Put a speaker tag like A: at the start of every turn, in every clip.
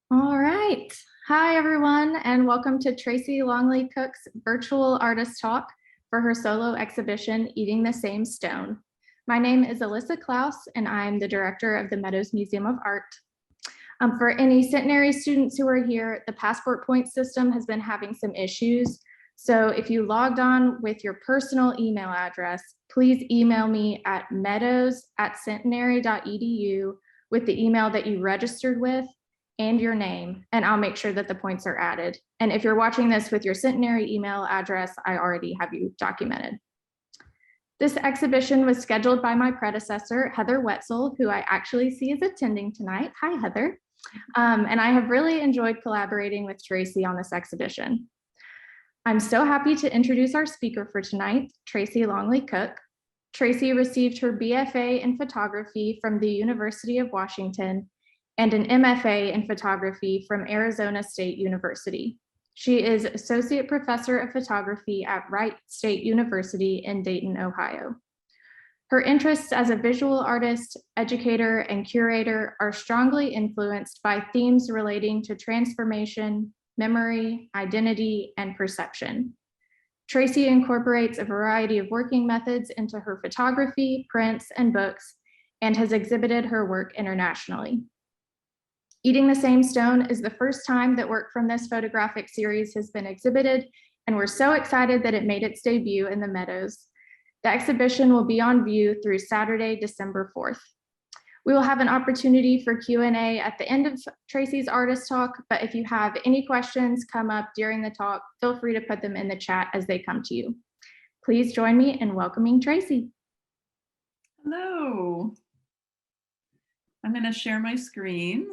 A: All right. Hi, everyone, and welcome to Tracy Longley-Cook's virtual artist talk for her solo exhibition, Eating the Same Stone. My name is Alyssa Klaus, and I'm the director of the Meadows Museum of Art. For any centenary students who are here, the passport point system has been having some issues. So if you logged on with your personal email address, please email me at meadows@centenary.edu with the email that you registered with and your name, and I'll make sure that the points are added. And if you're watching this with your centenary email address, I already have you documented. This exhibition was scheduled by my predecessor, Heather Wetzel, who I actually see is attending tonight. Hi, Heather. And I have really enjoyed collaborating with Tracy on this exhibition. I'm so happy to introduce our speaker for tonight, Tracy Longley-Cook. Tracy received her BFA in photography from the University of Washington and an MFA in photography from Arizona State University. She is Associate Professor of Photography at Wright State University in Dayton, Ohio. Her interests as a visual artist, educator, and curator are strongly influenced by themes relating to transformation, memory, identity, and perception. Tracy incorporates a variety of working methods into her photography, prints, and books, and has exhibited her work internationally. Eating the Same Stone is the first time that work from this photographic series has been exhibited, and we're so excited that it made its debut in the Meadows. The exhibition will be on view through Saturday, December 4th. We will have an opportunity for Q&A at the end of Tracy's artist talk, but if you have any questions come up during the talk, feel free to put them in the chat as they come to you. Please join me in welcoming Tracy.
B: Hello. I'm going to share my screen.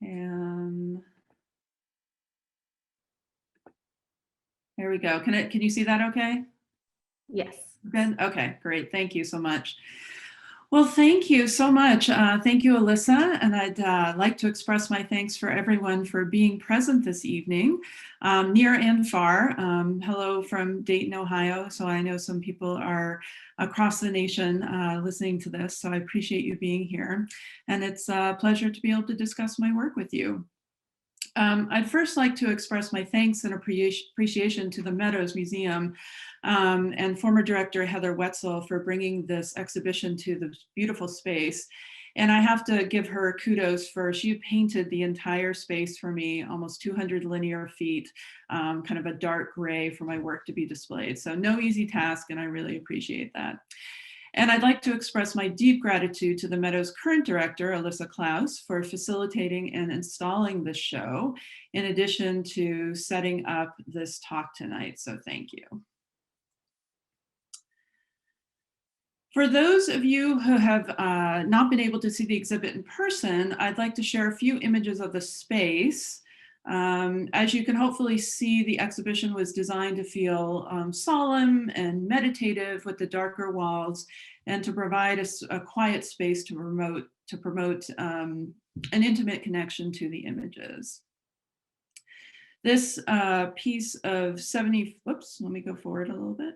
B: And there we go. Can you see that okay?
A: Yes.
B: Good. Okay, great. Thank you so much. Well, thank you so much. Thank you, Alyssa. And I'd like to express my thanks for everyone for being present this evening, near and far. Hello from Dayton, Ohio. So I know some people are across the nation listening to this. So I appreciate you being here. And it's a pleasure to be able to discuss my work with you. I'd first like to express my thanks and appreciation to the Meadows Museum and former director Heather Wetzel for bringing this exhibition to the beautiful space. And I have to give her kudos for she painted the entire space for me, almost 200 linear feet, kind of a dark gray for my work to be displayed. So no easy task, and I really appreciate that. And I'd like to express my deep gratitude to the Meadows current director, Alyssa Klaus, for facilitating and installing this show, in addition to setting up this talk tonight. So thank you. For those of you who have not been able to see the exhibit in person, I'd like to share a few images of the space. As you can hopefully see, the exhibition was designed to feel solemn and meditative with the darker walls, and to provide a quiet space to promote an intimate connection to the images. This piece of 70, whoops, let me go forward a little bit.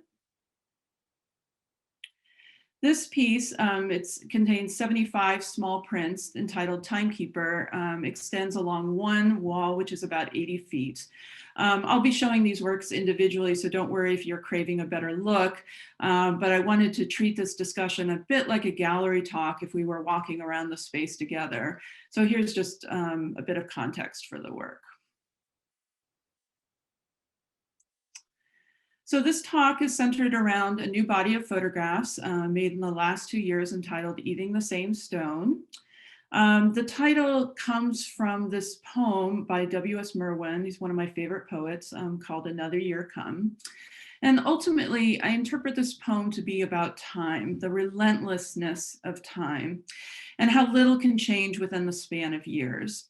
B: This piece, it contains 75 small prints entitled Timekeeper, extends along one wall, which is about 80 feet. I'll be showing these works individually, so don't worry if you're craving a better look, but I wanted to treat this discussion a bit like a gallery talk if we were walking around the space together. So here's just a bit of context for the work. So this talk is centered around a new body of photographs made in the last 2 years entitled Eating the Same Stone. The title comes from this poem by W.S. Merwin. He's one of my favorite poets, called Another Year Come. And ultimately, I interpret this poem to be about time, the relentlessness of time, and how little can change within the span of years.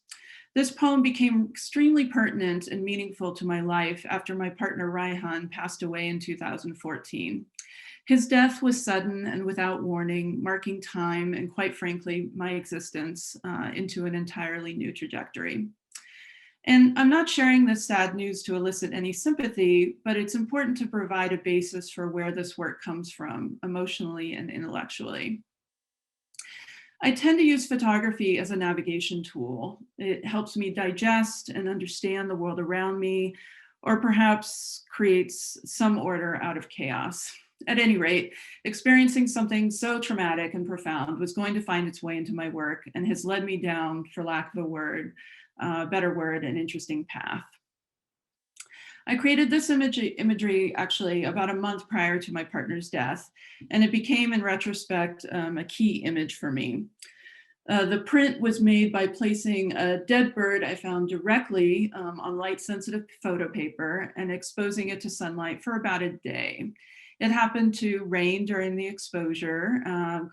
B: This poem became extremely pertinent and meaningful to my life after my partner Raihan passed away in 2014. His death was sudden and without warning, marking time and, quite frankly, my existence into an entirely new trajectory. And I'm not sharing this sad news to elicit any sympathy, but it's important to provide a basis for where this work comes from, emotionally and intellectually. I tend to use photography as a navigation tool. It helps me digest and understand the world around me, or perhaps creates some order out of chaos. At any rate, experiencing something so traumatic and profound was going to find its way into my work and has led me down, for lack of a word, better word, an interesting path. I created this imagery actually about a month prior to my partner's death, and it became, in retrospect, a key image for me. The print was made by placing a dead bird I found directly on light-sensitive photo paper and exposing it to sunlight for about a day. It happened to rain during the exposure,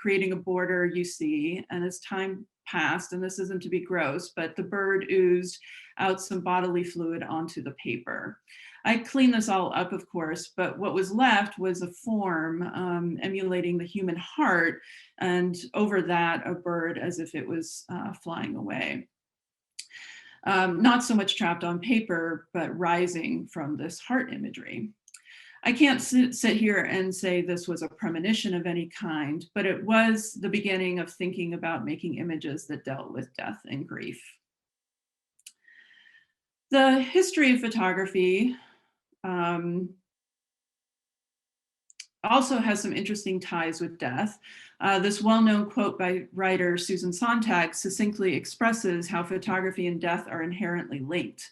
B: creating a border you see, and as time passed, and this isn't to be gross, but the bird oozed out some bodily fluid onto the paper. I cleaned this all up, of course, but what was left was a form emulating the human heart, and over that, a bird as if it was flying away. Not so much trapped on paper, but rising from this heart imagery. I can't sit here and say this was a premonition of any kind, but it was the beginning of thinking about making images that dealt with death and grief. The history of photography also has some interesting ties with death. This well-known quote by writer Susan Sontag succinctly expresses how photography and death are inherently linked.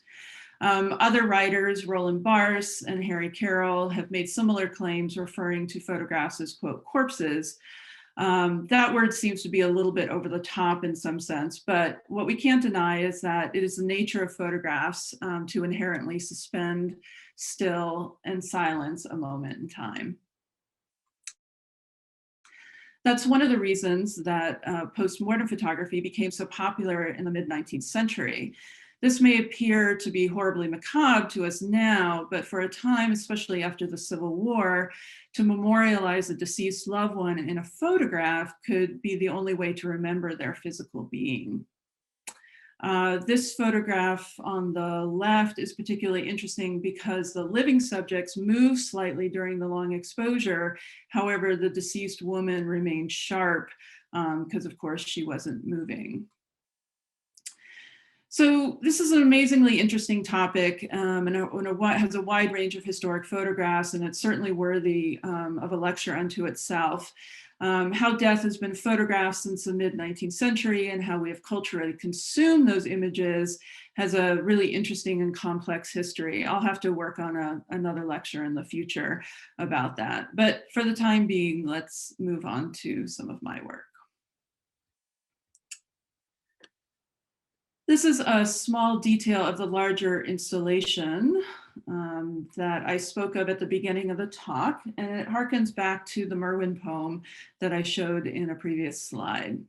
B: Other writers, Roland Barthes and Harry Carroll, have made similar claims referring to photographs as, quote, corpses. That word seems to be a little bit over the top in some sense, but what we can't deny is that it is the nature of photographs to inherently suspend, still, and silence a moment in time. That's one of the reasons that postmortem photography became so popular in the mid-19th century. This may appear to be horribly macabre to us now, but for a time, especially after the Civil War, to memorialize a deceased loved one in a photograph could be the only way to remember their physical being. This photograph on the left is particularly interesting because the living subjects move slightly during the long exposure. However, the deceased woman remained sharp because, of course, she wasn't moving. So this is an amazingly interesting topic and has a wide range of historic photographs, and it's certainly worthy of a lecture unto itself. How death has been photographed since the mid-19th century and how we have culturally consumed those images has a really interesting and complex history. I'll have to work on another lecture in the future about that. But for the time being, let's move on to some of my work. This is a small detail of the larger installation that I spoke of at the beginning of the talk, and it harkens back to the Merwin poem that I showed in a previous slide.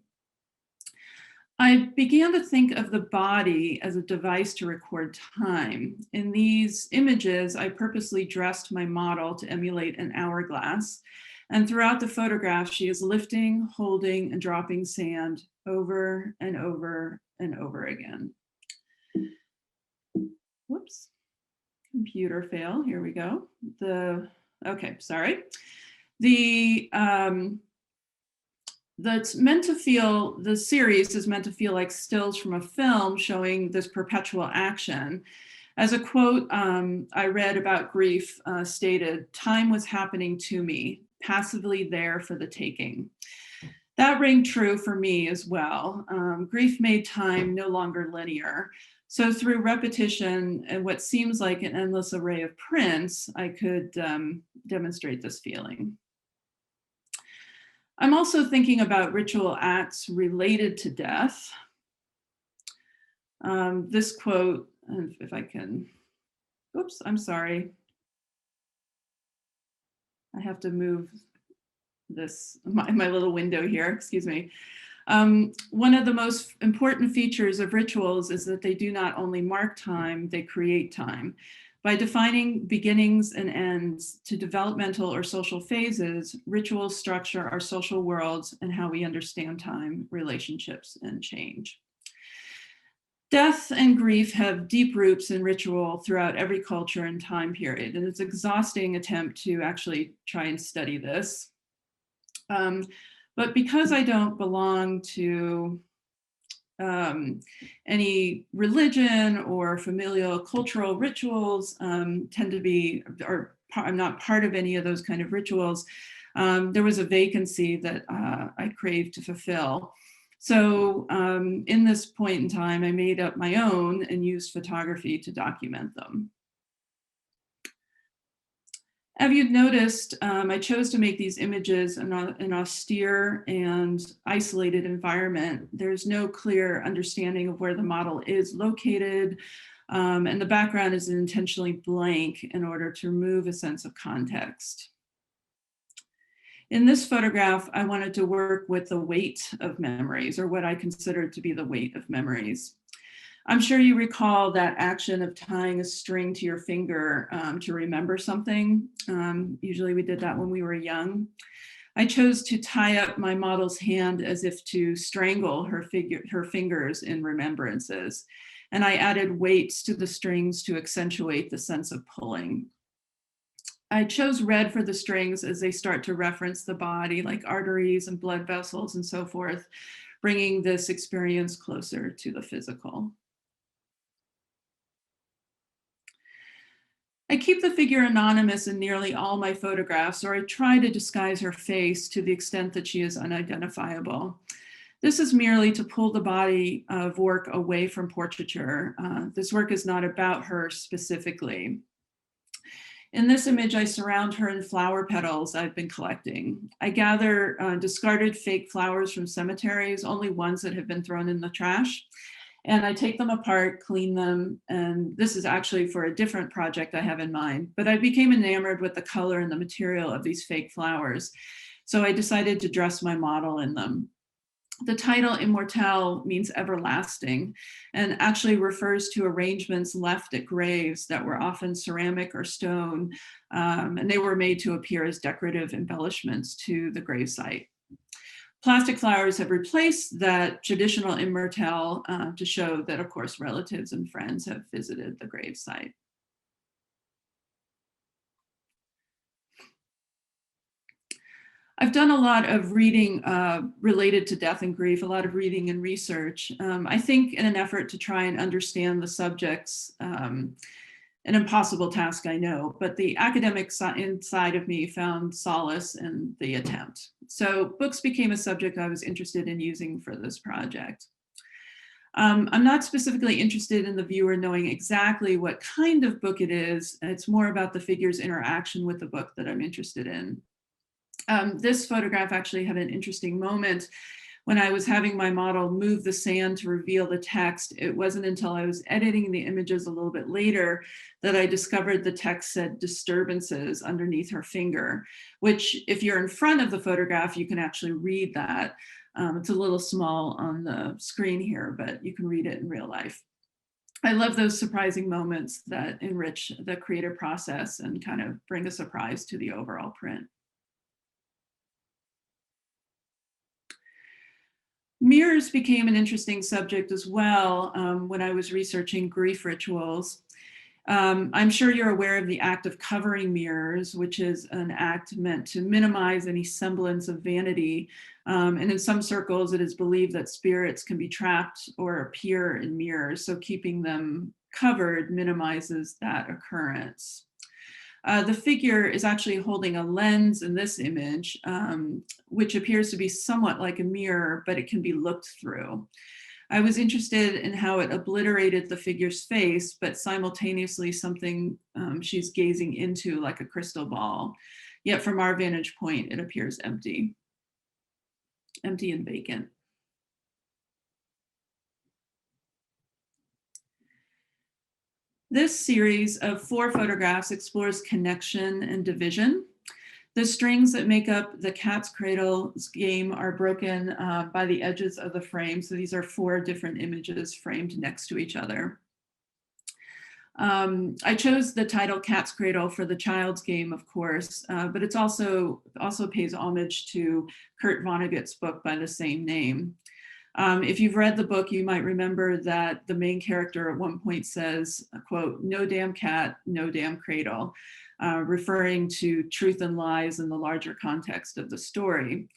B: I began to think of the body as a device to record time. In these images, I purposely dressed my model to emulate an hourglass, and throughout the photograph, she is lifting, holding, and dropping sand over and over and over again. Whoops, computer fail, here we go. Okay, sorry. That's meant to feel, the series is meant to feel like stills from a film showing this perpetual action. As a quote I read about grief stated, "Time was happening to me, passively there for the taking." That rang true for me as well. Grief made time no longer linear. So through repetition and what seems like an endless array of prints, I could demonstrate this feeling. I'm also thinking about ritual acts related to death. This quote, if I can, oops, I'm sorry. I have to move this, my little window here, excuse me. One of the most important features of rituals is that they do not only mark time, they create time. By defining beginnings and ends to developmental or social phases, rituals structure our social worlds and how we understand time, relationships, and change. Death and grief have deep roots in ritual throughout every culture and time period, and it's an exhausting attempt to actually try and study this. But because I don't belong to any religion or familial cultural rituals, tend to be, or I'm not part of any of those kind of rituals, there was a vacancy that I craved to fulfill. So in this point in time, I made up my own and used photography to document them. As you've noticed, I chose to make these images in an austere and isolated environment. There's no clear understanding of where the model is located, and the background is intentionally blank in order to remove a sense of context. In this photograph, I wanted to work with the weight of memories, or what I considered to be the weight of memories. I'm sure you recall that action of tying a string to your finger to remember something. Usually we did that when we were young. I chose to tie up my model's hand as if to strangle her fingers in remembrances. And I added weights to the strings to accentuate the sense of pulling. I chose red for the strings as they start to reference the body, like arteries and blood vessels and so forth, bringing this experience closer to the physical. I keep the figure anonymous in nearly all my photographs, or I try to disguise her face to the extent that she is unidentifiable. This is merely to pull the body of work away from portraiture. This work is not about her specifically. In this image, I surround her in flower petals I've been collecting. I gather discarded fake flowers from cemeteries, only ones that have been thrown in the trash. And I take them apart, clean them, and this is actually for a different project I have in mind. But I became enamored with the color and the material of these fake flowers. So I decided to dress my model in them. The title Immortelle means everlasting and actually refers to arrangements left at graves that were often ceramic or stone, and they were made to appear as decorative embellishments to the gravesite. Plastic flowers have replaced that traditional immortelle to show that, of course, relatives and friends have visited the gravesite. I've done a lot of reading related to death and grief, a lot of reading and research. I think in an effort to try and understand the subjects, an impossible task, I know, but the academic inside of me found solace in the attempt. So books became a subject I was interested in using for this project. I'm not specifically interested in the viewer knowing exactly what kind of book it is. It's more about the figure's interaction with the book that I'm interested in. This photograph actually had an interesting moment when I was having my model move the sand to reveal the text. It wasn't until I was editing the images a little bit later that I discovered the text said disturbances underneath her finger, which if you're in front of the photograph, you can actually read that. It's a little small on the screen here, but you can read it in real life. I love those surprising moments that enrich the creative process and kind of bring a surprise to the overall print. Mirrors became an interesting subject as well when I was researching grief rituals. I'm sure you're aware of the act of covering mirrors, which is an act meant to minimize any semblance of vanity. And in some circles, it is believed that spirits can be trapped or appear in mirrors. So keeping them covered minimizes that occurrence. The figure is actually holding a lens in this image, which appears to be somewhat like a mirror, but it can be looked through. I was interested in how it obliterated the figure's face, but simultaneously something she's gazing into like a crystal ball. Yet from our vantage point, it appears empty and vacant. This series of 4 photographs explores connection and division. The strings that make up the cat's cradle game are broken by the edges of the frame. So these are 4 different images framed next to each other. I chose the title Cat's Cradle for the child's game, of course, but it's also pays homage to Kurt Vonnegut's book by the same name. If you've read the book, you might remember that the main character at one point says, quote, "No damn cat, no damn cradle," referring to truth and lies in the larger context of the story.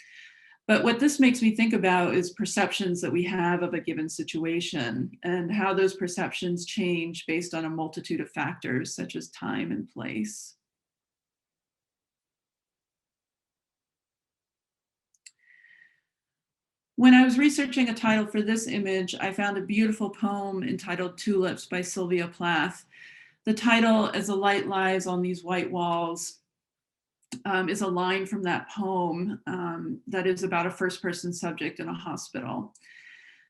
B: But what this makes me think about is perceptions that we have of a given situation and how those perceptions change based on a multitude of factors such as time and place. When I was researching a title for this image, I found a beautiful poem entitled Tulips by Sylvia Plath. The title, "As the light lies on these white walls," is a line from that poem that is about a first-person subject in a hospital.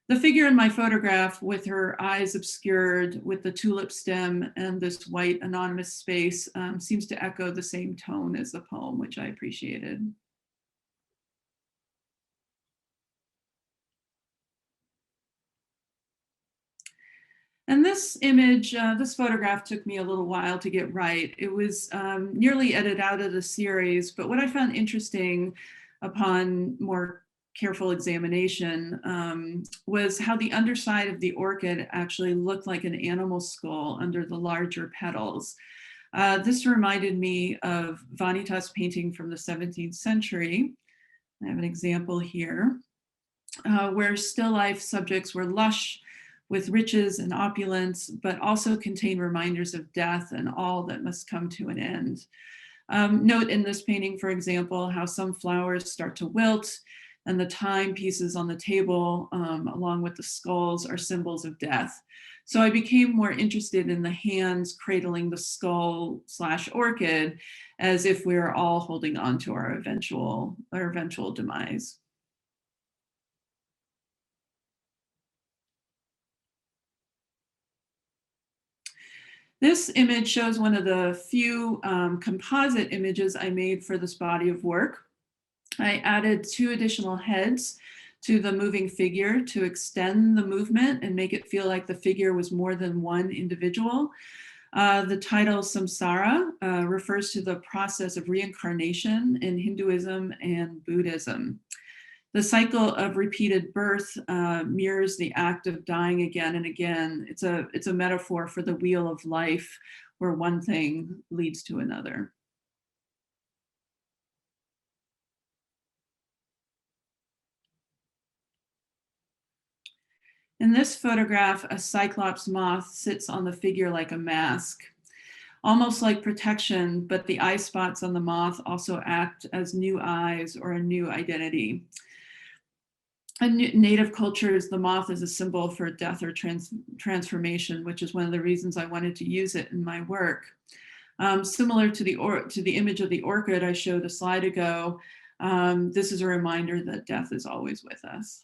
B: The figure in my photograph, with her eyes obscured with the tulip stem and this white anonymous space, seems to echo the same tone as the poem, which I appreciated. And this image, this photograph took me a little while to get right. It was nearly edited out of the series, but what I found interesting upon more careful examination was how the underside of the orchid actually looked like an animal skull under the larger petals. This reminded me of Vanitas painting from the 17th century. I have an example here where still life subjects were lush with riches and opulence, but also contain reminders of death and all that must come to an end. Note in this painting, for example, how some flowers start to wilt and the timepieces on the table, along with the skulls, are symbols of death. So I became more interested in the hands cradling the skull/orchid as if we are all holding on to our eventual demise. This image shows one of the few composite images I made for this body of work. I added 2 additional heads to the moving figure to extend the movement and make it feel like the figure was more than one individual. The title Samsara refers to the process of reincarnation in Hinduism and Buddhism. The cycle of repeated birth mirrors the act of dying again and again. It's a metaphor for the wheel of life where one thing leads to another. In this photograph, a cyclops moth sits on the figure like a mask, almost like protection, but the eye spots on the moth also act as new eyes or a new identity. In native cultures, the moth is a symbol for death or transformation, which is one of the reasons I wanted to use it in my work. Similar to the image of the orchid I showed a slide ago, this is a reminder that death is always with us.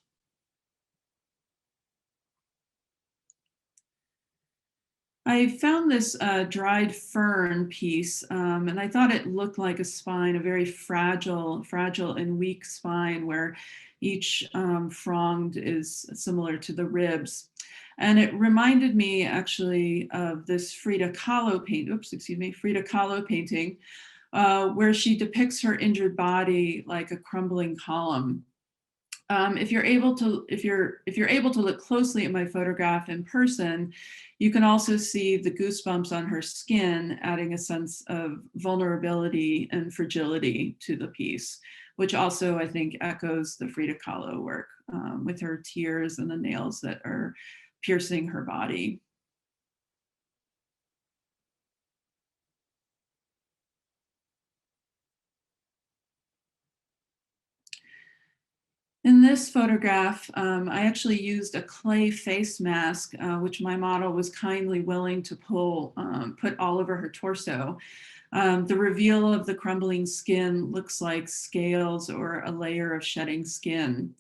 B: I found this dried fern piece, and I thought it looked like a spine, a very fragile and weak spine where each frond is similar to the ribs. And it reminded me actually of this Frida Kahlo painting, where she depicts her injured body like a crumbling column. If you're able to look closely at my photograph in person, you can also see the goosebumps on her skin, adding a sense of vulnerability and fragility to the piece, which also I think echoes the Frida Kahlo work with her tears and the nails that are piercing her body. In this photograph, I actually used a clay face mask, which my model was kindly willing to put all over her torso. The reveal of the crumbling skin looks like scales or a layer of shedding skin.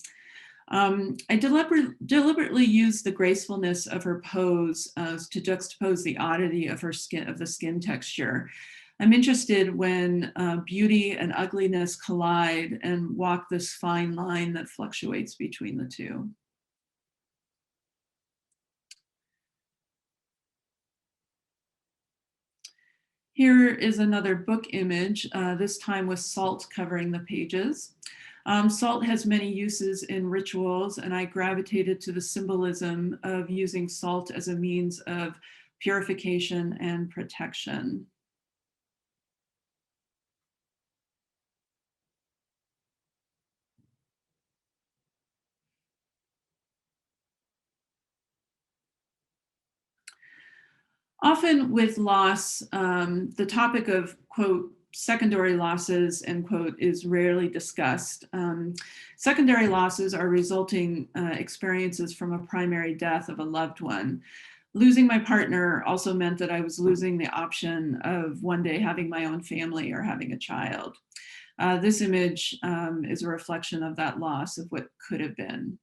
B: I deliberately used the gracefulness of her pose to juxtapose the oddity of the skin texture. I'm interested when beauty and ugliness collide and walk this fine line that fluctuates between the two. Here is another book image, this time with salt covering the pages. Salt has many uses in rituals, and I gravitated to the symbolism of using salt as a means of purification and protection. Often with loss, the topic of, quote, secondary losses, end quote, is rarely discussed. Secondary losses are resulting experiences from a primary death of a loved one. Losing my partner also meant that I was losing the option of one day having my own family or having a child. This image is a reflection of that loss of what could have been.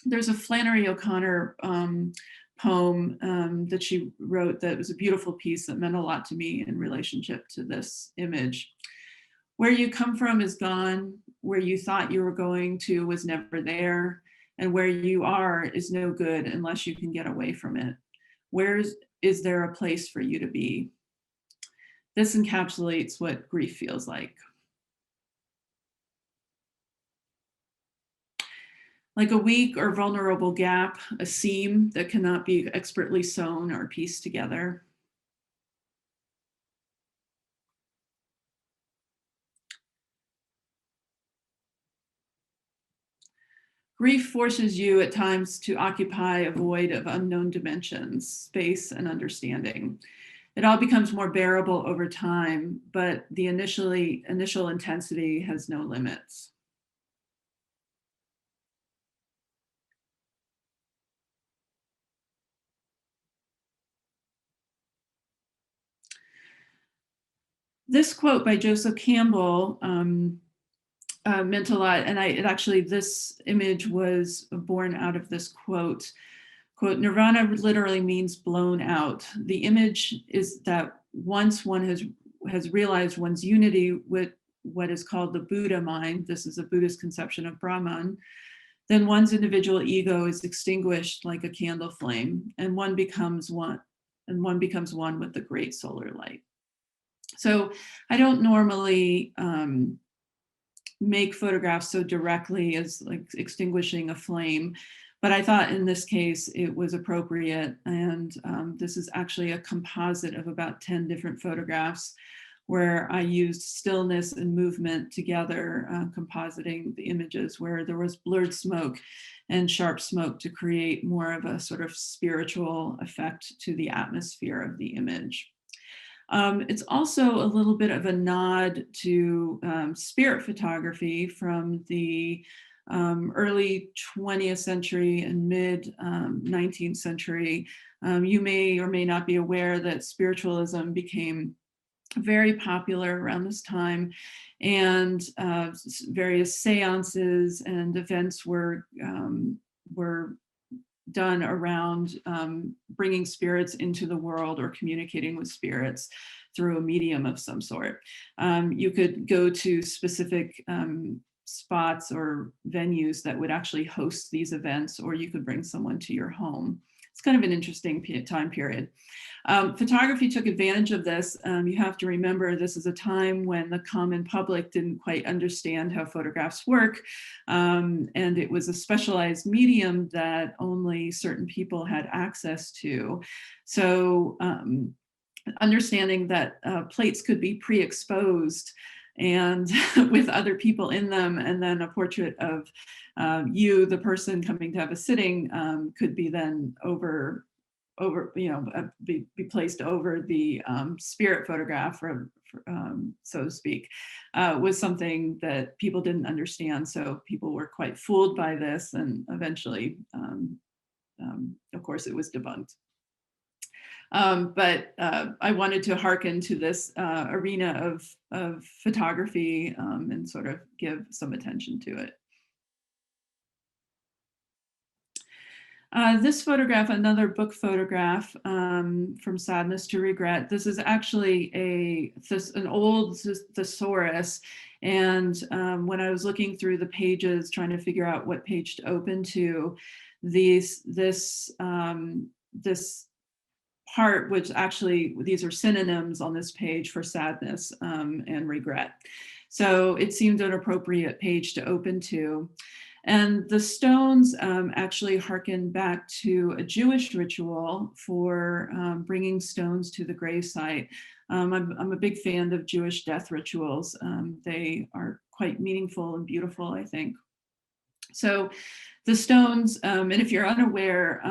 B: There's a Flannery O'Connor poem that she wrote that was a beautiful piece that meant a lot to me in relationship to this image. Where you come from is gone, where you thought you were going to was never there, and where you are is no good unless you can get away from it. Where is there a place for you to be? This encapsulates what grief feels like. Like a weak or vulnerable gap, a seam that cannot be expertly sewn or pieced together. Grief forces you at times to occupy a void of unknown dimensions, space, and understanding. It all becomes more bearable over time, but the initial intensity has no limits. This quote by Joseph Campbell meant a lot, and this image was born out of this quote. Quote, nirvana literally means blown out. The image is that once one has realized one's unity with what is called the Buddha mind, this is a Buddhist conception of Brahman, then one's individual ego is extinguished like a candle flame, and one becomes one with the great solar light. So I don't normally make photographs so directly as like extinguishing a flame, but I thought in this case it was appropriate. And this is actually a composite of about 10 different photographs where I used stillness and movement together, compositing the images where there was blurred smoke and sharp smoke to create more of a sort of spiritual effect to the atmosphere of the image. It's also a little bit of a nod to spirit photography from the early 20th century and mid 19th century. You may or may not be aware that spiritualism became very popular around this time, and various seances and events were done around bringing spirits into the world or communicating with spirits through a medium of some sort. You could go to specific spots or venues that would actually host these events, or you could bring someone to your home. It's kind of an interesting time period. Photography took advantage of this. You have to remember this is a time when the common public didn't quite understand how photographs work. And it was a specialized medium that only certain people had access to. So understanding that plates could be pre-exposed and with other people in them, and then a portrait of you, the person coming to have a sitting, could be then be placed over the spirit photograph, so to speak, was something that people didn't understand. So people were quite fooled by this, and eventually, of course, it was debunked. But I wanted to hearken to this arena of photography and sort of give some attention to it. This photograph, another book photograph from Sadness to Regret. This is actually an old thesaurus. And when I was looking through the pages, trying to figure out what page to open to, this part, which actually these are synonyms on this page for sadness and regret. So it seemed an appropriate page to open to. And the stones actually harken back to a Jewish ritual for bringing stones to the gravesite. I'm a big fan of Jewish death rituals. They are quite meaningful and beautiful, I think. So the stones, and if you're unaware,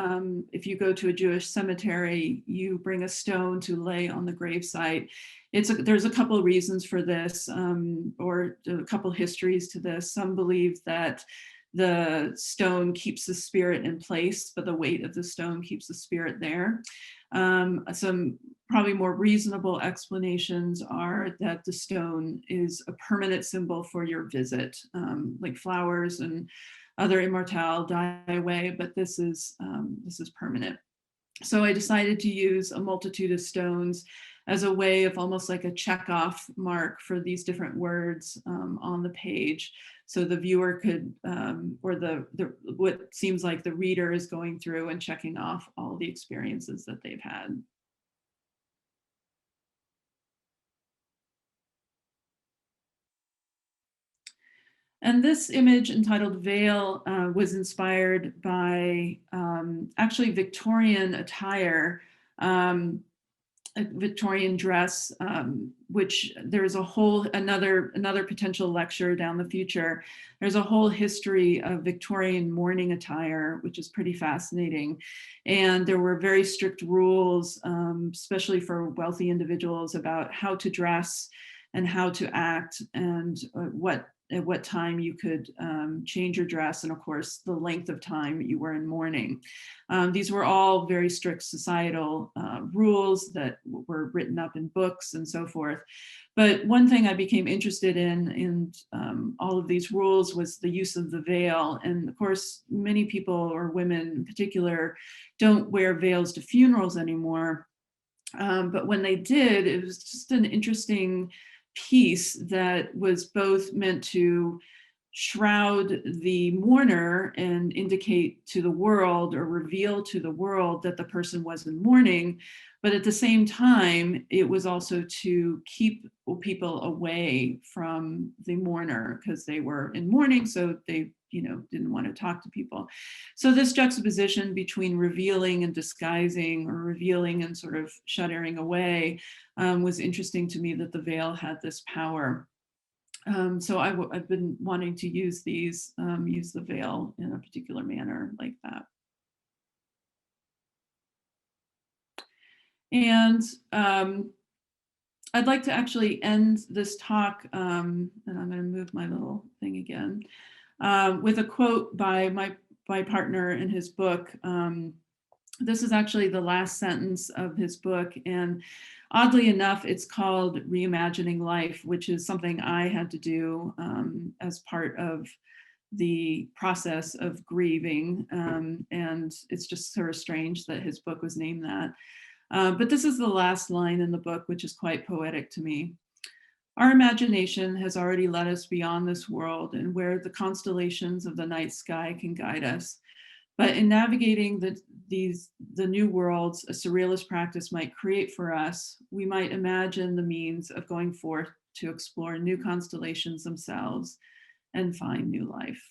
B: if you go to a Jewish cemetery, you bring a stone to lay on the gravesite. There's a couple of reasons for this, or a couple histories to this. Some believe that the stone keeps the spirit in place, but the weight of the stone keeps the spirit there. Some probably more reasonable explanations are that the stone is a permanent symbol for your visit, like flowers and other immortelle die away, but this is permanent. So I decided to use a multitude of stones as a way of almost like a check-off mark for these different words on the page. So the viewer could, or what seems like the reader is going through and checking off all the experiences that they've had. And this image entitled Veil was inspired by actually Victorian attire, a Victorian dress, which there's a whole, another potential lecture down the future. There's a whole history of Victorian mourning attire, which is pretty fascinating. And there were very strict rules, especially for wealthy individuals, about how to dress and how to act, and at what time you could change your dress, and of course the length of time you were in mourning. These were all very strict societal rules that were written up in books and so forth. But one thing I became interested in all of these rules was the use of the veil. And of course, many people, or women in particular, don't wear veils to funerals anymore. But when they did, it was just an interesting piece that was both meant to shroud the mourner and indicate to the world, or reveal to the world, that the person was in mourning. But at the same time, it was also to keep people away from the mourner because they were in mourning, so they didn't want to talk to people. So this juxtaposition between revealing and disguising, or revealing and sort of shuttering away, was interesting to me, that the veil had this power. So I've been wanting to use use the veil in a particular manner like that. And I'd like to actually end this talk, and I'm going to move my little thing again, with a quote by my partner in his book. This is actually the last sentence of his book, and oddly enough, it's called Reimagining Life, which is something I had to do as part of the process of grieving, and it's just sort of strange that his book was named that. But this is the last line in the book, which is quite poetic to me. Our imagination has already led us beyond this world and where the constellations of the night sky can guide us. But in navigating the new worlds a surrealist practice might create for us, we might imagine the means of going forth to explore new constellations themselves and find new life.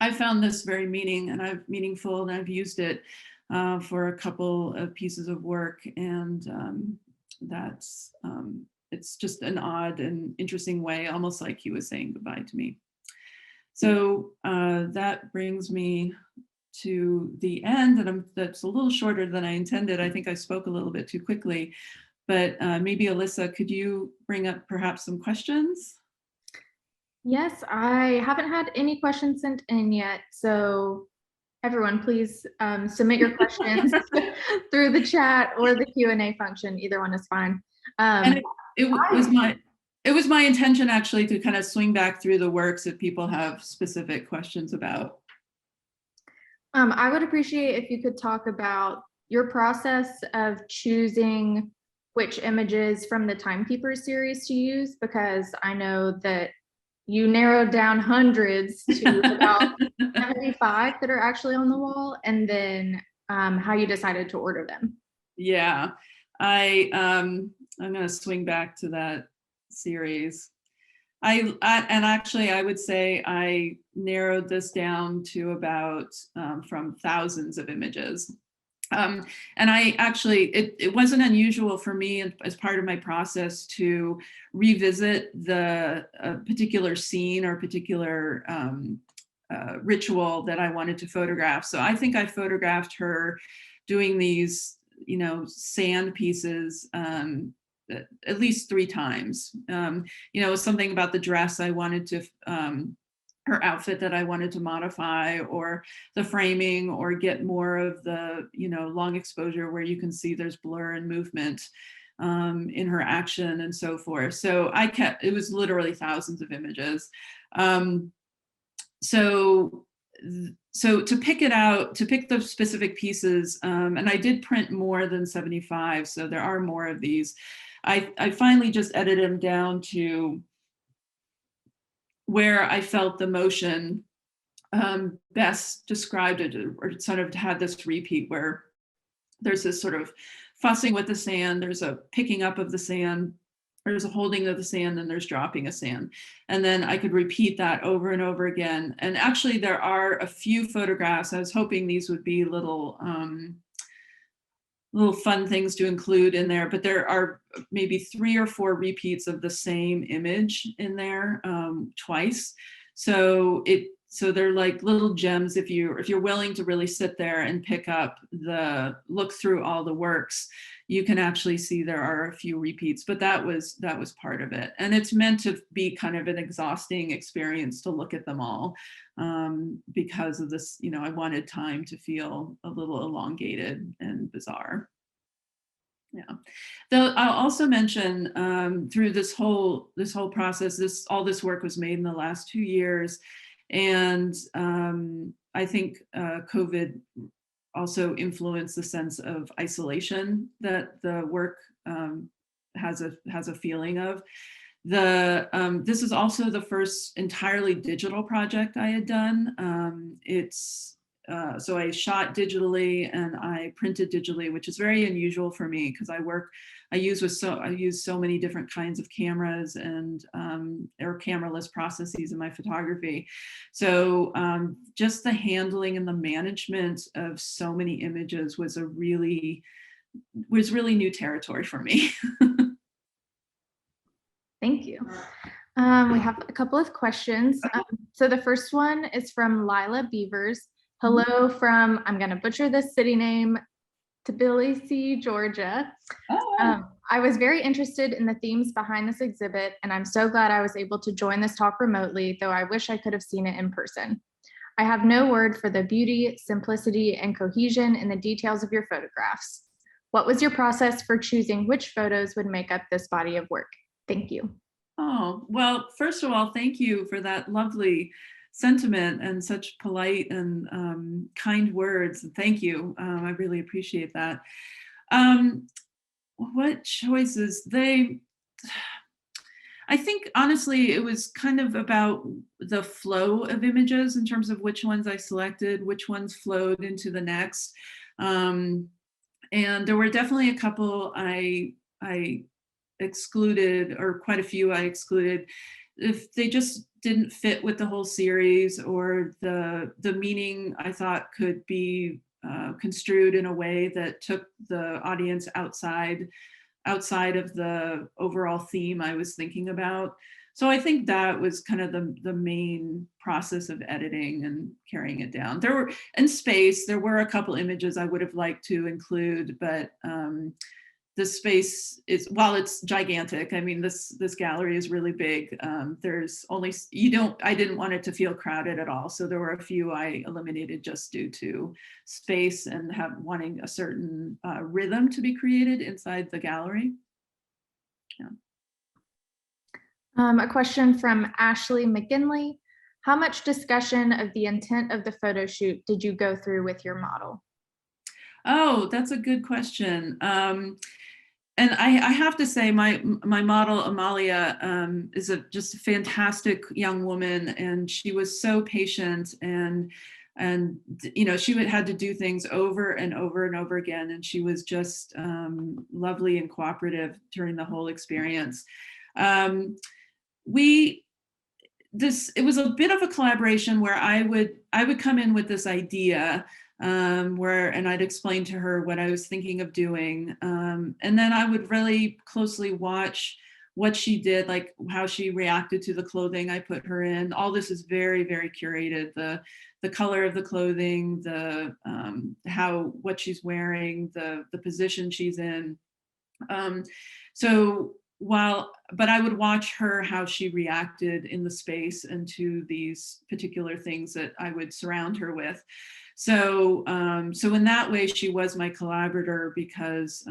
B: I found this very meaningful, and I've used it for a couple of pieces of work, and it's just an odd and interesting way, almost like he was saying goodbye to me. So that brings me to the end, and that's a little shorter than I intended. I think I spoke a little bit too quickly, but maybe Alyssa, could you bring up perhaps some questions?
A: Yes, I haven't had any questions sent in yet, so everyone, please submit your questions through the chat or the Q&A function. Either one is fine.
B: And it was my intention actually to kind of swing back through the works if people have specific questions about.
A: I would appreciate if you could talk about your process of choosing which images from the Timekeepers series to use, because I know that you narrowed down hundreds to about 75 that are actually on the wall, and then how you decided to order them.
B: Yeah, I'm going to swing back to that series. And actually, I would say I narrowed this down to about from thousands of images. And I actually, it wasn't unusual for me as part of my process to revisit the particular scene or particular ritual that I wanted to photograph. So I think I photographed her doing these, sand pieces at least 3 times. Something about the dress I wanted to, her outfit that I wanted to modify, or the framing, or get more of the, long exposure where you can see there's blur and movement in her action and so forth. So it was literally thousands of images. So to pick the specific pieces, and I did print more than 75, so there are more of these. I finally just edited them down to where I felt the motion best described it, or sort of had this repeat where there's this sort of fussing with the sand, there's a picking up of the sand, there's a holding of the sand, and there's dropping of sand. And then I could repeat that over and over again. And actually there are a few photographs. I was hoping these would be little fun things to include in there, but there are maybe 3 or 4 repeats of the same image in there twice. So they're like little gems if you're willing to really sit there and look through all the works, you can actually see there are a few repeats, but that was part of it. And it's meant to be kind of an exhausting experience to look at them all because of this, I wanted time to feel a little elongated and bizarre. Yeah. Though I'll also mention through this whole process, all this work was made in the last 2 years. And I think COVID also influenced the sense of isolation that the work has a feeling of. This is also the first entirely digital project I had done. So I shot digitally and I printed digitally, which is very unusual for me because I use so many different kinds of cameras and or cameraless processes in my photography. So just the handling and the management of so many images was really new territory for me.
A: Thank you. We have a couple of questions. So the first one is from Lila Beavers. Hello from, I'm going to butcher this city name, Tbilisi, Georgia. I was very interested in the themes behind this exhibit, and I'm so glad I was able to join this talk remotely, though I wish I could have seen it in person. I have no word for the beauty, simplicity, and cohesion in the details of your photographs. What was your process for choosing which photos would make up this body of work? Thank you.
B: Oh, well, first of all, thank you for that lovely sentiment and such polite and kind words. Thank you. I really appreciate that. What choices? I think honestly, it was kind of about the flow of images in terms of which ones I selected, which ones flowed into the next. And there were definitely a couple I excluded, or quite a few I excluded, if they just didn't fit with the whole series, or the meaning I thought could be construed in a way that took the audience outside of the overall theme I was thinking about. So I think that was kind of the main process of editing and carrying it down. In space, there were a couple images I would have liked to include, but the space is, while it's gigantic, I mean, this gallery is really big. I didn't want it to feel crowded at all. So there were a few I eliminated just due to space and wanting a certain rhythm to be created inside the gallery. Yeah.
A: A question from Ashley McGinley. How much discussion of the intent of the photo shoot did you go through with your model?
B: Oh, that's a good question. And I have to say, my model Amalia is just a fantastic young woman, and she was so patient and and you know, she had to do things over and over and over again, and she was just lovely and cooperative during the whole experience. We it was a bit of a collaboration where I would come in with this idea, and I'd explain to her what I was thinking of doing, and then I would really closely watch what she did, like how she reacted to the clothing I put her in. All this is very, very curated. The color of the clothing, the what she's wearing, the position she's in. So but I would watch her, how she reacted in the space and to these particular things that I would surround her with. So in that way, she was my collaborator, because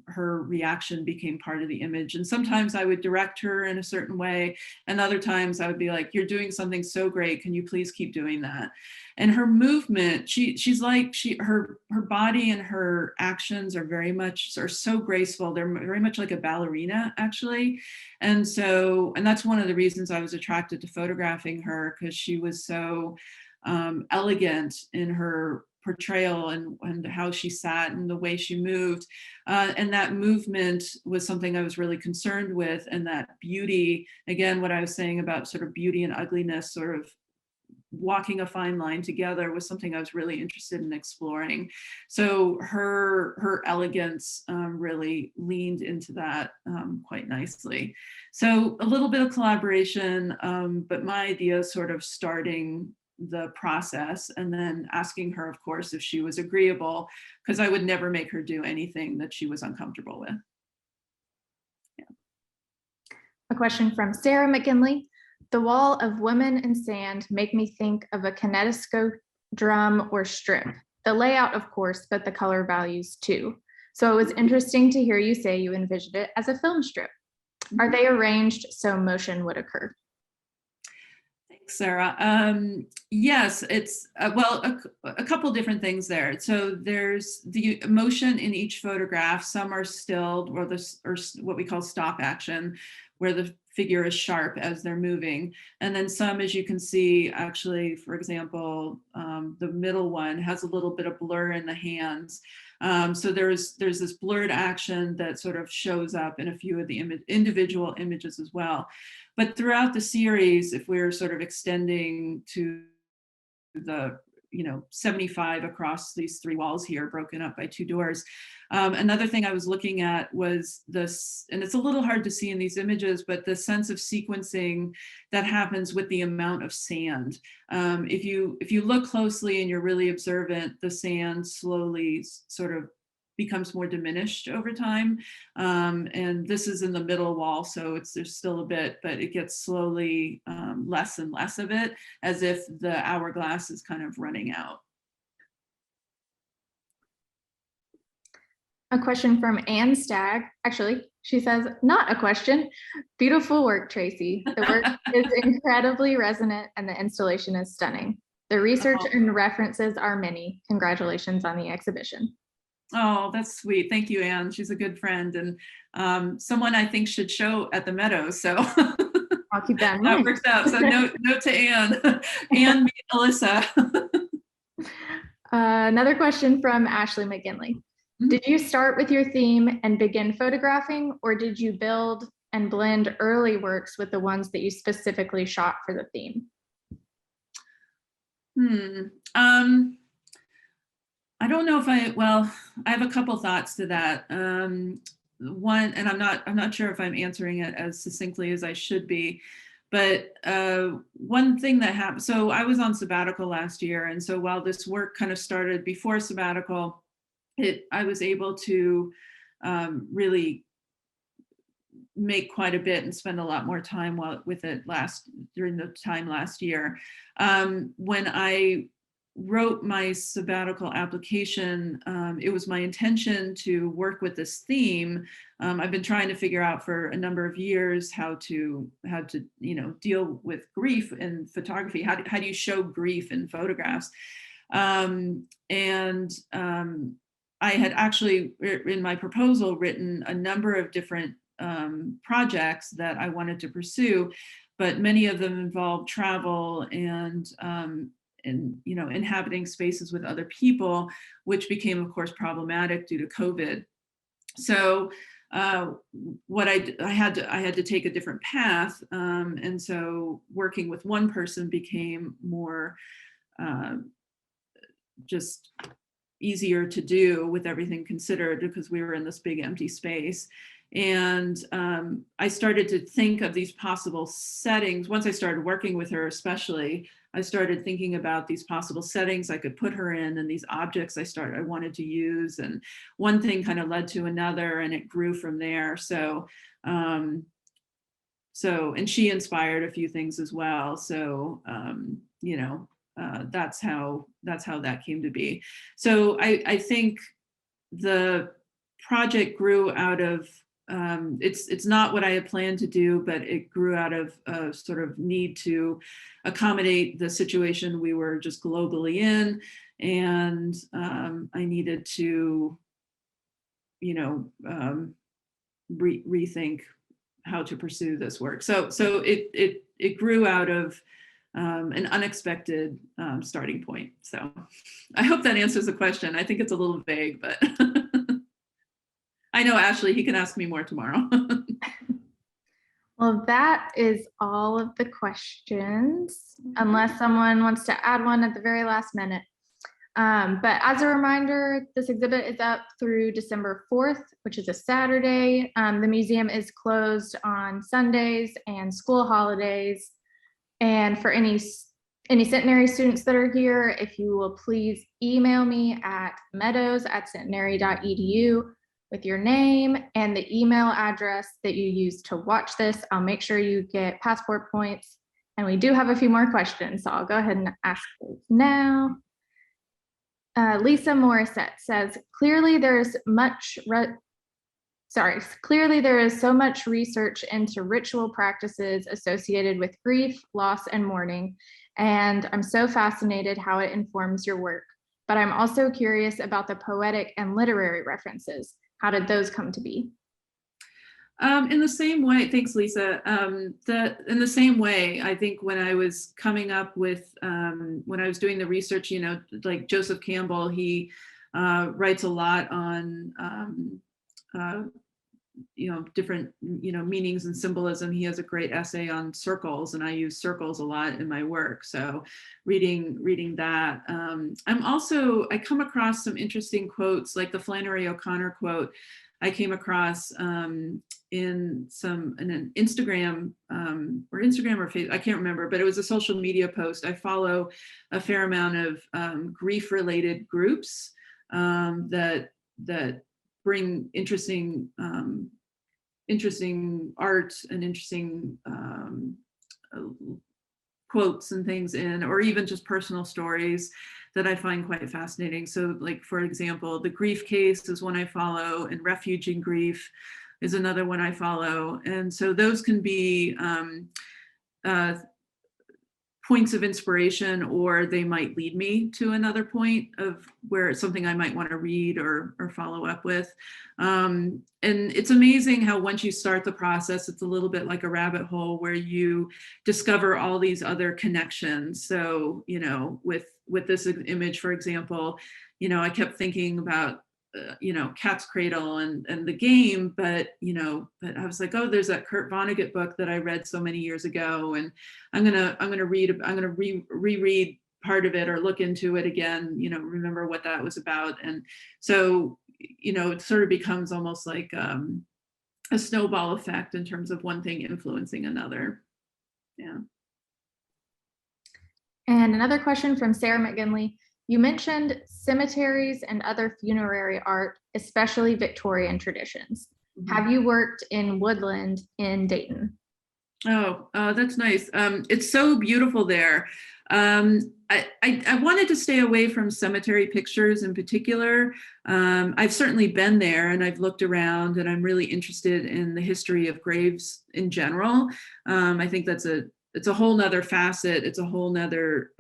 B: her reaction became part of the image. And sometimes I would direct her in a certain way, and other times I would be like, "You're doing something so great. Can you please keep doing that?" And her movement, her body and her actions are so graceful. They're very much like a ballerina, actually. And that's one of the reasons I was attracted to photographing her, because she was so elegant in her portrayal, and how she sat and the way she moved. And that movement was something I was really concerned with. And that beauty, again, what I was saying about sort of beauty and ugliness, sort of walking a fine line together, was something I was really interested in exploring. So her elegance really leaned into that quite nicely. So a little bit of collaboration, but my idea is sort of starting the process and then asking her, of course, if she was agreeable, because I would never make her do anything that she was uncomfortable with. Yeah.
A: A question from Sarah McKinley. The wall of women and sand make me think of a kinetoscope, drum, or strip. The layout, of course, but the color values too. So it was interesting to hear you say you envisioned it as a film strip. Are they arranged so motion would occur?
B: Thanks, Sarah. Yes, it's a couple different things there. So there's the motion in each photograph. Some are stilled, or what we call stop action, where the figure is sharp as they're moving. And then some, as you can see, actually, for example, the middle one has a little bit of blur in the hands. So there's this blurred action that sort of shows up in a few of the individual images as well. But throughout the series, if we're sort of extending to the 75 across these 3 walls here, broken up by 2 doors. Another thing I was looking at was this, and it's a little hard to see in these images, but the sense of sequencing that happens with the amount of sand. If you look closely and you're really observant, the sand slowly sort of becomes more diminished over time. And this is in the middle wall, so there's still a bit, but it gets slowly less and less of it, as if the hourglass is kind of running out.
A: A question from Ann Stagg. Actually, she says, not a question. Beautiful work, Tracy. The work is incredibly resonant and the installation is stunning. The research and references are many. Congratulations on the exhibition.
B: Oh, that's sweet. Thank you, Anne. She's a good friend, and someone I think should show at the Meadows. So
A: I'll keep that in mind.
B: That works out. So note to Anne. Anne, meet Alyssa.
A: Another question from Ashley McGinley. Did you start with your theme and begin photographing, or did you build and blend early works with the ones that you specifically shot for the theme?
B: I don't know if I have a couple thoughts to that. One, and I'm not sure if I'm answering it as succinctly as I should be, but one thing that happened, so I was on sabbatical last year. And so while this work kind of started before sabbatical, I was able to really make quite a bit and spend a lot more time with it during the time last year. When I wrote my sabbatical application, it was my intention to work with this theme. I've been trying to figure out for a number of years how to deal with grief in photography. How do you show grief in photographs? I had actually, in my proposal, written a number of different projects that I wanted to pursue, but many of them involved travel and inhabiting spaces with other people, which became, of course, problematic due to COVID. So what I had to take a different path, and so working with one person became more just easier to do with everything considered, because we were in this big empty space. And I started to think of these possible settings. Once I started working with her, especially, I started thinking about these possible settings I could put her in and these objects I wanted to use. And one thing kind of led to another, and it grew from there. So, and she inspired a few things as well. So, that's how that came to be. So I think the project grew out of, it's not what I had planned to do, but it grew out of a sort of need to accommodate the situation we were just globally in. And I needed to, rethink how to pursue this work. So it grew out of an unexpected starting point. So I hope that answers the question. I think it's a little vague, but I know Ashley, he can ask me more tomorrow.
A: Well, that is all of the questions, unless someone wants to add one at the very last minute. But as a reminder, this exhibit is up through December 4th, which is a Saturday. The museum is closed on Sundays and school holidays. And for any centenary students that are here, if you will please email me at meadows@centenary.edu with your name and the email address that you use to watch this. I'll make sure you get passport points. And we do have a few more questions, so I'll go ahead and ask those now. Lisa Morissette says, clearly there is so much research into ritual practices associated with grief, loss, and mourning, and I'm so fascinated how it informs your work. But I'm also curious about the poetic and literary references. How did those come to be?
B: In the same way, thanks, Lisa. In the same way, I think when I was coming up with, when I was doing the research, like Joseph Campbell, he writes a lot on, different, meanings and symbolism. He has a great essay on circles, and I use circles a lot in my work. So reading that. I come across some interesting quotes, like the Flannery O'Connor quote I came across in an Instagram or Facebook, I can't remember, but it was a social media post. I follow a fair amount of grief-related groups that bring interesting art and interesting quotes and things in, or even just personal stories that I find quite fascinating. So, like, for example, the grief case is one I follow, and Refuge in Grief is another one I follow. And so those can be points of inspiration, or they might lead me to another point of where it's something I might want to read or follow up with. And it's amazing how once you start the process, it's a little bit like a rabbit hole where you discover all these other connections. So, with this image, for example, I kept thinking about Cat's Cradle and the game, but I was like, oh, there's that Kurt Vonnegut book that I read so many years ago, and I'm gonna reread part of it or look into it again, remember what that was about. And so, it sort of becomes almost like a snowball effect in terms of one thing influencing another. Yeah.
A: And another question from Sarah McGinley. You mentioned cemeteries and other funerary art, especially Victorian traditions. Mm-hmm. Have you worked in woodland in Dayton?
B: Oh, that's nice. It's so beautiful there. I wanted to stay away from cemetery pictures in particular. I've certainly been there and I've looked around, and I'm really interested in the history of graves in general. I think it's a whole nother facet. It's a whole nother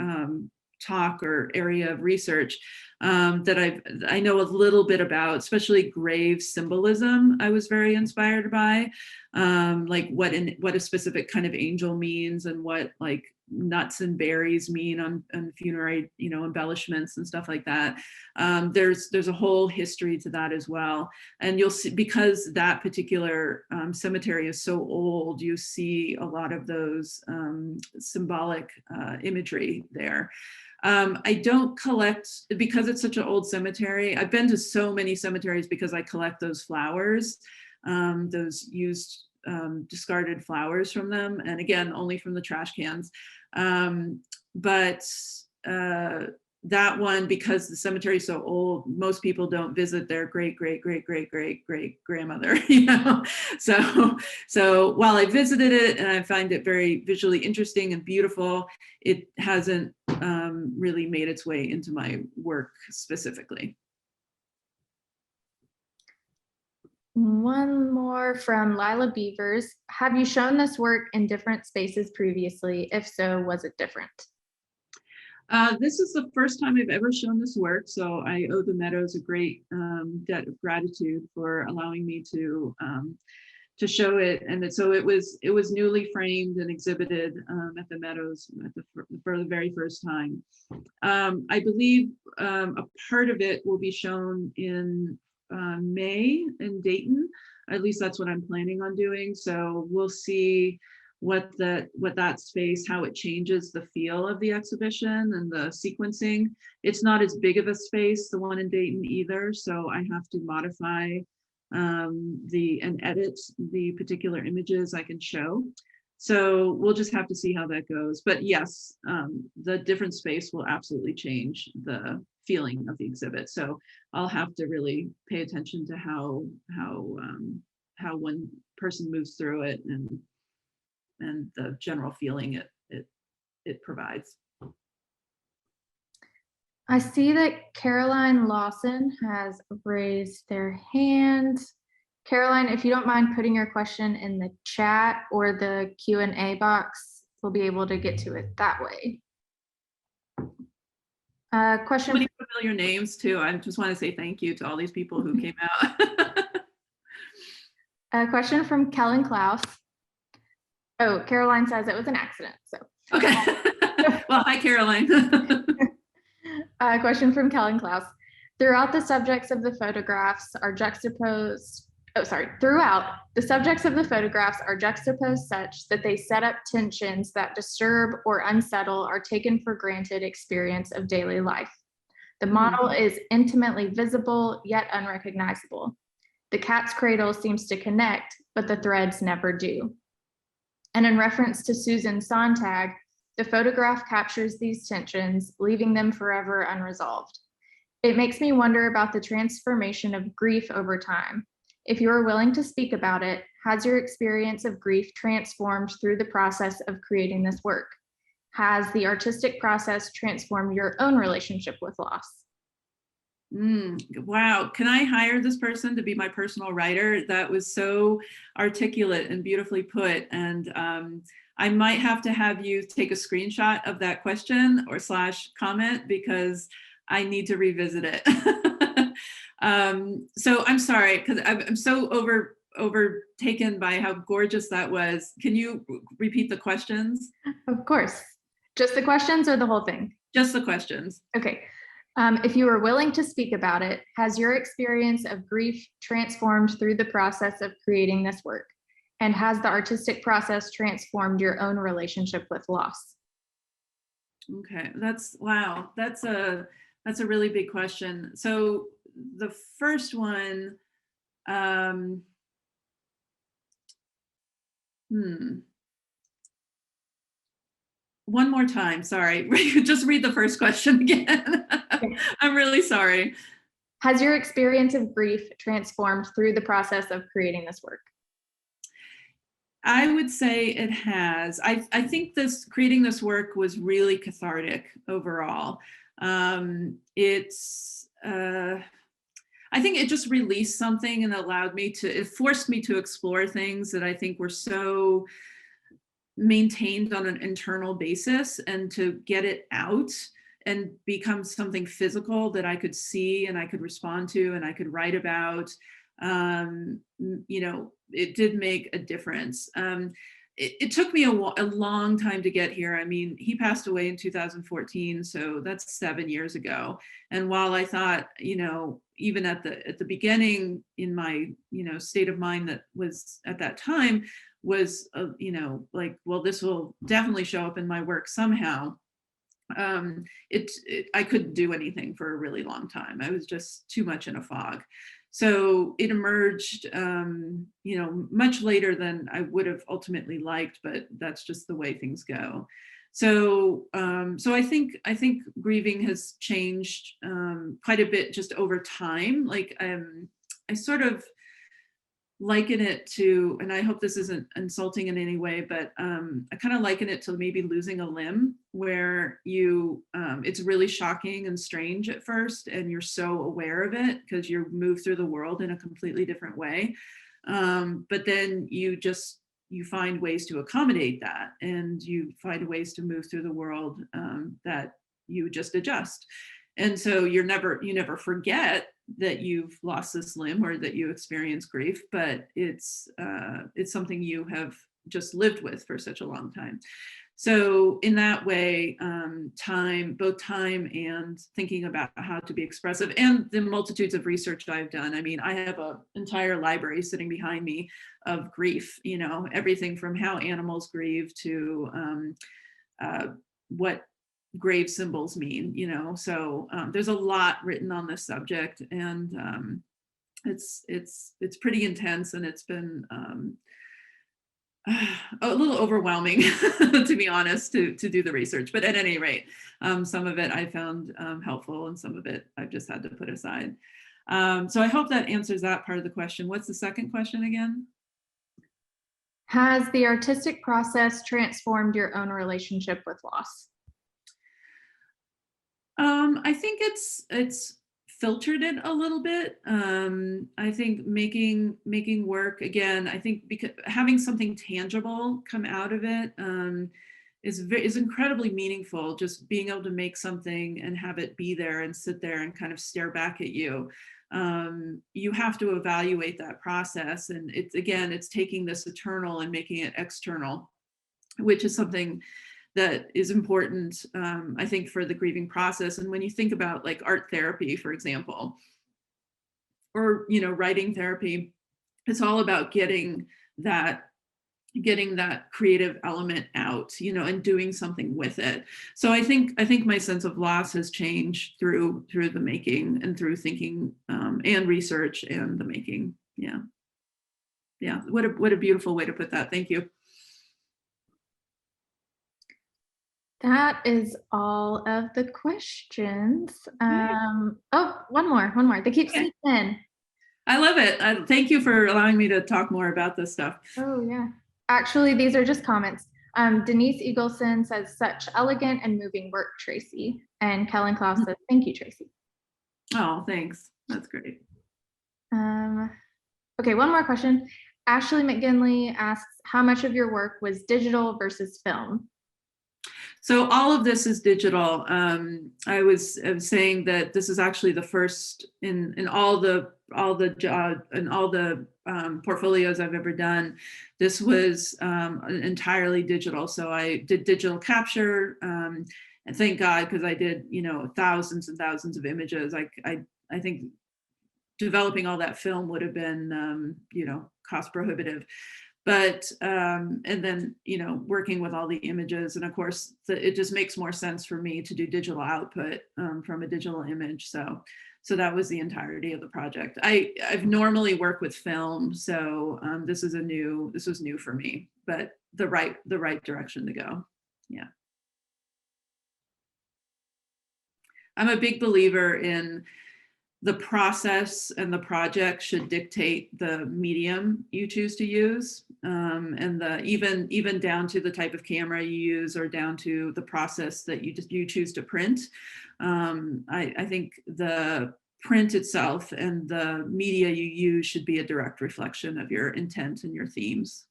B: talk or area of research that I know a little bit about, especially grave symbolism. I was very inspired by, like what a specific kind of angel means, and what like nuts and berries mean on funerary, embellishments and stuff like that. There's a whole history to that as well. And you'll see, because that particular cemetery is so old, you see a lot of those symbolic imagery there. I don't collect, because it's such an old cemetery. I've been to so many cemeteries because I collect those flowers, those used discarded flowers from them. And again, only from the trash cans. But that one, because the cemetery is so old, most people don't visit their great grandmother, So while I visited it and I find it very visually interesting and beautiful, it hasn't really made its way into my work specifically.
A: One more from Lila Beavers. Have you shown this work in different spaces previously? If so, was it different?
B: This is the first time I've ever shown this work, so I owe the Meadows a great debt of gratitude for allowing me to show it. And so it was newly framed and exhibited at the Meadows for the very first time. I believe a part of it will be shown in May in Dayton. At least that's what I'm planning on doing. So we'll see what that space, how it changes the feel of the exhibition and the sequencing. It's not as big of a space, the one in Dayton either. So I have to modify and edit the particular images I can show. So we'll just have to see how that goes. But yes, the different space will absolutely change the feeling of the exhibit. So I'll have to really pay attention to how one person moves through it and the general feeling it provides.
A: I see that Caroline Lawson has raised their hand. Caroline, if you don't mind putting your question in the chat or the Q&A box, we'll be able to get to it that way. Question.
B: Many familiar names too. I just want to say thank you to all these people who came out.
A: A question from Kellen Klaus. Oh, Caroline says it was an accident. So
B: okay. Well, hi, Caroline.
A: A question from Kellen Klaus. Throughout the subjects of the photographs are juxtaposed. Throughout the subjects of the photographs are juxtaposed such that they set up tensions that disturb or unsettle our taken for granted experience of daily life. The model is intimately visible yet unrecognizable. The cat's cradle seems to connect, but the threads never do. And in reference to Susan Sontag, the photograph captures these tensions, leaving them forever unresolved. It makes me wonder about the transformation of grief over time. If you are willing to speak about it, has your experience of grief transformed through the process of creating this work? Has the artistic process transformed your own relationship with loss?
B: Wow. Can I hire this person to be my personal writer? That was so articulate and beautifully put. And I might have to have you take a screenshot of that question or / comment because I need to revisit it. So I'm sorry, because I'm so overtaken by how gorgeous that was. Can you repeat the questions?
A: Of course. Just the questions or the whole thing?
B: Just the questions.
A: Okay. If you are willing to speak about it, has your experience of grief transformed through the process of creating this work? And has the artistic process transformed your own relationship with loss?
B: Okay, wow. That's a really big question. So the first one, one more time, sorry. Just read the first question again.
A: Okay.
B: I'm really sorry.
A: Has your experience of grief transformed through the process of creating this work?
B: I would say it has. I think creating this work was really cathartic overall. I think it just released something and it forced me to explore things that I think were so maintained on an internal basis, and to get it out and become something physical that I could see and I could respond to and I could write about. It did make a difference. it took me a long time to get here. I mean, he passed away in 2014, so that's 7 years ago. And while I thought, even at the beginning in my, state of mind that was at that time was, like, well, this will definitely show up in my work somehow. I couldn't do anything for a really long time. I was just too much in a fog. So it emerged, much later than I would have ultimately liked, but that's just the way things go. So, I think grieving has changed quite a bit just over time. Like, I sort of liken it to, and I hope this isn't insulting in any way, but I kind of liken it to maybe losing a limb, where it's really shocking and strange at first, and you're so aware of it because you move through the world in a completely different way. But then you find ways to accommodate that, and you find ways to move through the world that you just adjust. And so you never forget that you've lost this limb or that you experience grief, but it's something you have just lived with for such a long time. So in that way, both time and thinking about how to be expressive, and the multitudes of research I've done. I mean, I have an entire library sitting behind me of grief, everything from how animals grieve to what grave symbols mean, so there's a lot written on this subject, and it's pretty intense, and it's been a little overwhelming to be honest, to do the research. But at any rate, some of it I found helpful, and some of it I've just had to put aside. So I hope that answers that part of the question. What's the second question again?
A: Has the artistic process transformed your own relationship with loss?
B: I think it's filtered it a little bit. I think making work, again, I think because having something tangible come out of it is incredibly meaningful. Just being able to make something and have it be there and sit there and kind of stare back at you. You have to evaluate that process, and it's taking this eternal and making it external, which is something that is important, I think, for the grieving process. And when you think about like art therapy, for example, or writing therapy, it's all about getting that creative element out, and doing something with it. So I think my sense of loss has changed through the making, and through thinking and research and the making. Yeah. What a beautiful way to put that. Thank you.
A: That is all of the questions.
B: Yeah.
A: Oh, one more. They keep sneaking in.
B: I love it. Thank you for allowing me to talk more about this stuff.
A: Oh, yeah. Actually, these are just comments. Denise Eagleson says, such elegant and moving work, Tracy. And Kellen Klaus says, thank you, Tracy.
B: Oh, thanks. That's great.
A: Okay, one more question. Ashley McGinley asks, how much of your work was digital versus film?
B: So all of this is digital. I was saying that this is actually the first in all the portfolios I've ever done. This was entirely digital. So I did digital capture, and thank God, because I did thousands and thousands of images. I think developing all that film would have been cost prohibitive. But and then working with all the images, and of course it just makes more sense for me to do digital output from a digital image. So that was the entirety of the project. I've normally worked with film, so this was new for me, but the right direction to go. Yeah, I'm a big believer in the process, and the project should dictate the medium you choose to use, and even down to the type of camera you use, or down to the process that you choose to print. I think the print itself and the media you use should be a direct reflection of your intent and your themes.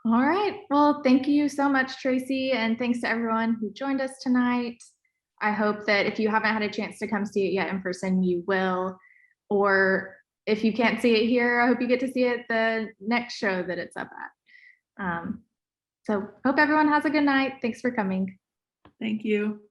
A: All right. Well, thank you so much, Tracy, and thanks to everyone who joined us tonight. I hope that if you haven't had a chance to come see it yet in person, you will, or if you can't see it here, I hope you get to see it the next show that it's up at. So hope everyone has a good night. Thanks for coming.
B: Thank you.